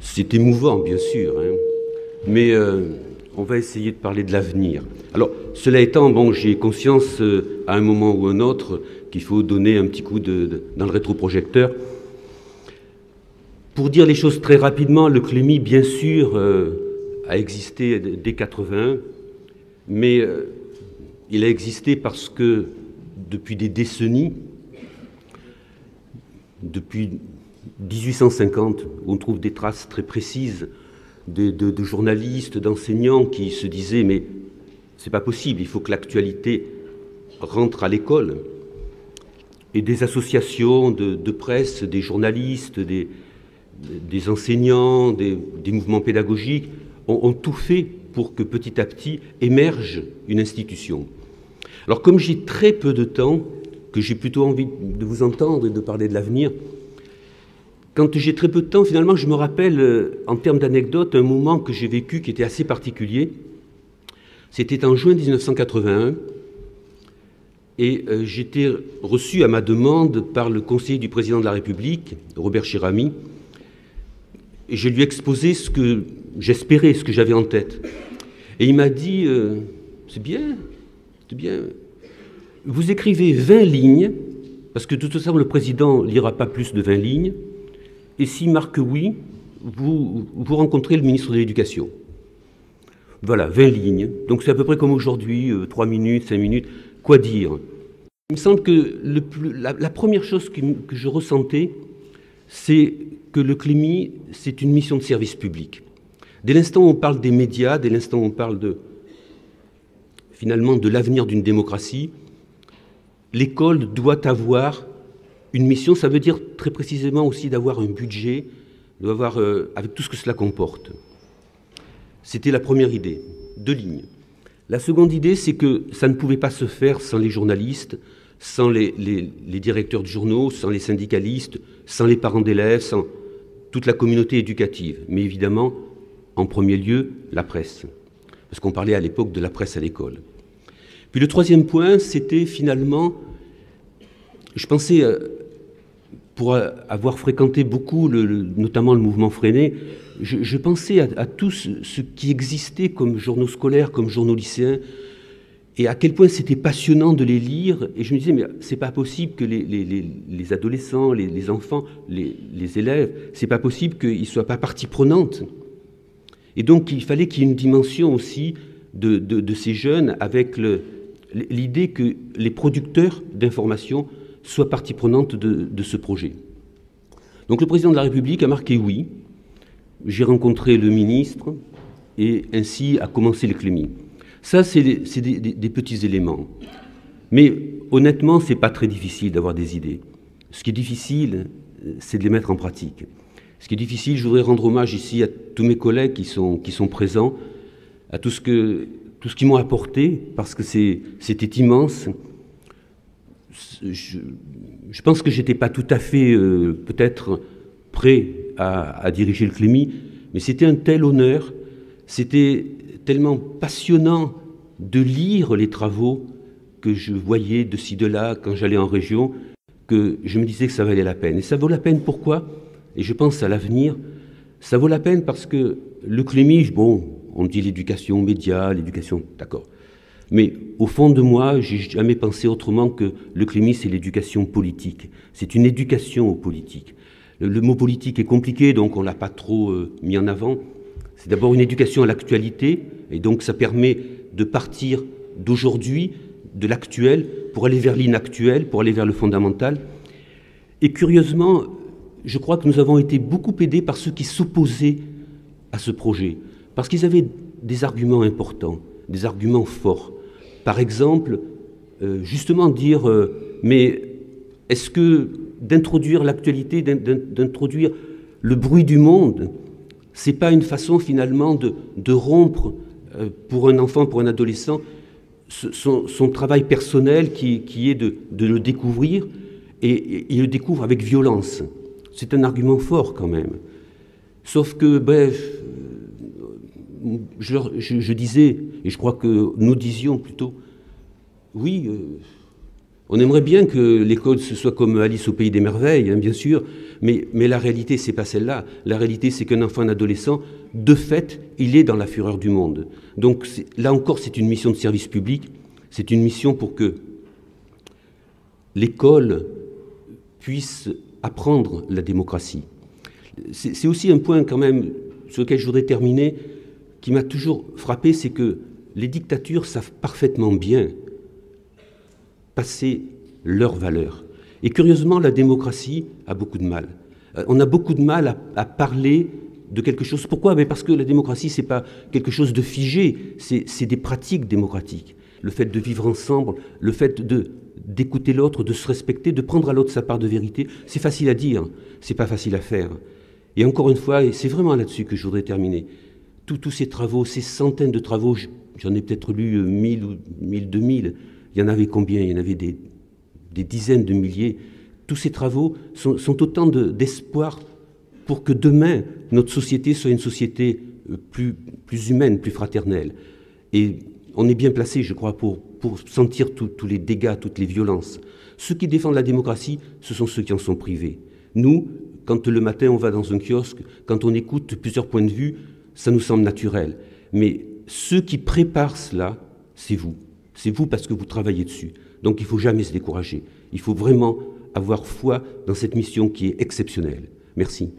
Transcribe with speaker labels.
Speaker 1: C'est émouvant, bien sûr, hein. Mais on va essayer de parler de l'avenir. Alors, cela étant, bon, j'ai conscience à un moment ou un autre qu'il faut donner un petit coup dans le rétroprojecteur. Pour dire les choses très rapidement, le CLEMI, bien sûr, a existé dès 81, mais il a existé parce que depuis des décennies, depuis 1850, on trouve des traces très précises de journalistes, d'enseignants qui se disaient « mais c'est pas possible, il faut que l'actualité rentre à l'école ». Et des associations de presse, des journalistes, des enseignants, des mouvements pédagogiques ont tout fait pour que petit à petit émerge une institution. Alors comme j'ai très peu de temps, que j'ai plutôt envie de vous entendre et de parler de l'avenir, quand j'ai très peu de temps, finalement, je me rappelle, en termes d'anecdote, un moment que j'ai vécu qui était assez particulier. C'était en juin 1981, et j'étais reçu à ma demande par le conseiller du président de la République, Robert Chiramy, et je lui ai exposé ce que j'espérais, ce que j'avais en tête. Et il m'a dit c'est bien, vous écrivez 20 lignes, parce que de toute façon, le président ne lira pas plus de 20 lignes, et s'il marque oui, vous rencontrez le ministre de l'Éducation. Voilà, 20 lignes. Donc c'est à peu près comme aujourd'hui, 3 minutes, 5 minutes. Quoi dire? Il me semble que la première chose que je ressentais, c'est que le CLEMI, c'est une mission de service public. Dès l'instant où on parle des médias, dès l'instant où on parle finalement de l'avenir d'une démocratie, l'école doit avoir une mission. Ça veut dire très précisément aussi d'avoir un budget, avec tout ce que cela comporte. C'était la première idée, 2 lignes. La seconde idée, c'est que ça ne pouvait pas se faire sans les journalistes, sans les directeurs de journaux, sans les syndicalistes, sans les parents d'élèves, sans toute la communauté éducative. Mais évidemment, en premier lieu, la presse. Parce qu'on parlait à l'époque de la presse à l'école. Puis le troisième point, c'était finalement, je pensais, pour avoir fréquenté beaucoup, notamment le mouvement Freinet, je pensais à tout ce qui existait comme journaux scolaires, comme journaux lycéens, et à quel point c'était passionnant de les lire. Et je me disais, mais c'est pas possible que les adolescents, les enfants, les élèves, c'est pas possible qu'ils ne soient pas partie prenante. Et donc il fallait qu'il y ait une dimension aussi de ces jeunes, avec l'idée que les producteurs d'informations soient partie prenante de ce projet. Donc le président de la République a marqué oui. J'ai rencontré le ministre et ainsi a commencé le CLEMI. Ça, c'est des petits éléments. Mais honnêtement, ce n'est pas très difficile d'avoir des idées. Ce qui est difficile, c'est de les mettre en pratique. Ce qui est difficile, je voudrais rendre hommage ici à tous mes collègues qui sont présents, à tout ce qu'ils m'ont apporté, parce que c'était immense. Je pense que je n'étais pas tout à fait, peut-être, prêt à diriger le CLEMI, mais c'était un tel honneur, c'était tellement passionnant de lire les travaux que je voyais de ci, de là, quand j'allais en région, que je me disais que ça valait la peine. Et ça vaut la peine pourquoi? Et je pense à l'avenir. Ça vaut la peine parce que le CLEMI, bon, on dit l'éducation aux médias, l'éducation, d'accord. Mais au fond de moi, j'ai jamais pensé autrement que le CLEMI, c'est l'éducation politique. C'est une éducation aux politiques. Le mot politique est compliqué, donc on ne l'a pas trop mis en avant. C'est d'abord une éducation à l'actualité, et donc ça permet de partir d'aujourd'hui, de l'actuel, pour aller vers l'inactuel, pour aller vers le fondamental. Et curieusement, je crois que nous avons été beaucoup aidés par ceux qui s'opposaient à ce projet, parce qu'ils avaient des arguments importants, des arguments forts. Par exemple, justement dire, mais est-ce que d'introduire l'actualité, d'introduire le bruit du monde, c'est pas une façon finalement de rompre pour un enfant, pour un adolescent, son travail personnel qui est de le découvrir, et il le découvre avec violence. C'est un argument fort quand même. Sauf que, bref, je disais, et je crois que nous disions plutôt, oui, on aimerait bien que l'école ce soit comme Alice au pays des merveilles, hein, bien sûr, mais la réalité, c'est pas celle-là. La réalité, c'est qu'un enfant, un adolescent, de fait, il est dans la fureur du monde. Donc là encore, c'est une mission de service public, c'est une mission pour que l'école puisse apprendre la démocratie. C'est aussi un point quand même sur lequel je voudrais terminer, qui m'a toujours frappé, c'est que les dictatures savent parfaitement bien passer leurs valeurs. Et curieusement, la démocratie a beaucoup de mal. On a beaucoup de mal à parler de quelque chose. Pourquoi? Parce que la démocratie, ce n'est pas quelque chose de figé, c'est des pratiques démocratiques. Le fait de vivre ensemble, le fait d'écouter l'autre, de se respecter, de prendre à l'autre sa part de vérité, c'est facile à dire, c'est pas facile à faire. Et encore une fois, et c'est vraiment là-dessus que je voudrais terminer, tous ces travaux, ces centaines de travaux, j'en ai peut-être lu 1000 ou 1000, 2000, il y en avait combien? Il y en avait des dizaines de milliers. Tous ces travaux sont autant d'espoir pour que demain, notre société soit une société plus humaine, plus fraternelle. Et on est bien placé, je crois, pour sentir tous les dégâts, toutes les violences. Ceux qui défendent la démocratie, ce sont ceux qui en sont privés. Nous, quand le matin on va dans un kiosque, quand on écoute plusieurs points de vue, ça nous semble naturel. Mais ceux qui préparent cela, c'est vous. C'est vous parce que vous travaillez dessus. Donc il ne faut jamais se décourager. Il faut vraiment avoir foi dans cette mission qui est exceptionnelle. Merci.